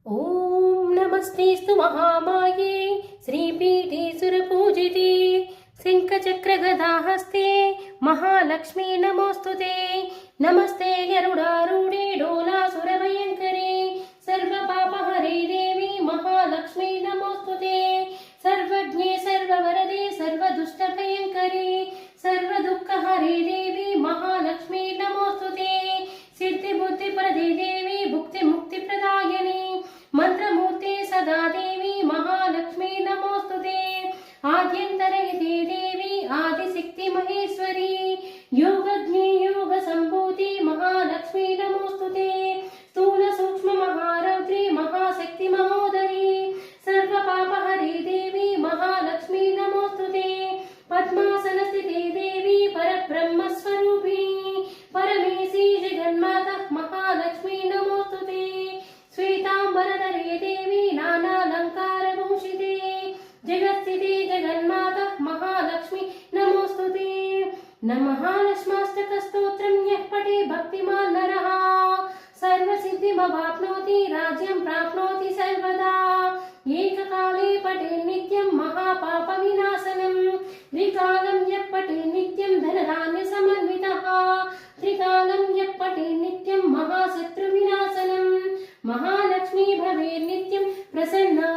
ॐ नमस्तेस्तु महामाये श्रीपीठे सुरपूजिते शङ्खचक्रगदाहस्ते महालक्ष्मी नमोऽस्तुते। नमस्ते गरुडारूढे डोलासुरभयङ्करे सर्वपापहरे देवी महालक्ष्मी नमोऽस्तुते। सर्वज्ञे सर्ववरदे सर्वदुष्टभयङ्करे सर्वदुःखहरे देवी महालक्ष्मी नमोऽस्तुते। सिद्धिबुद्धिप्रदे देवी भुक्तिमुक्तिप्रदायिनी मंत्रमूर्ते सदा देवी महालक्ष्मी नमोस्तुते। आद्यन्तरहिते देवी आदिशक्ति महेश्वरी योगज्ञे योग संभूति महालक्ष्मी नमोस्तुते। स्थूल सूक्ष्म महारौद्री महाशक्ति महोदरी सर्वपापहरे देवी महालक्ष्मी नमोस्तुते। पद्मासन स्थिते देवी परब्रह्म स्वरूपिणी परमेशी जगन्माता महालक्ष्मी नमोस्तुते। श्वेतांबरधरे देवी नानालंकारभूषिते जगत्स्थिते जगन्माता महालक्ष्मी नमोस्तुते। नमः लक्ष्माष्टकस्तोत्रं यः पठे भक्तिमान् नरः सर्वसिद्धिमवाप्नोति राज्यं प्राप्नोति सर्वदा। एककाले पठे नित्यं महापापविनाशनं त्रिकालं यः पठे नित्यं धनधान्यसमन्वितः त्रिकालं यः पठे नित्यं महाशत्रुविनाशनं महालक्ष्मी भवेत् नित्यं प्रसन्ना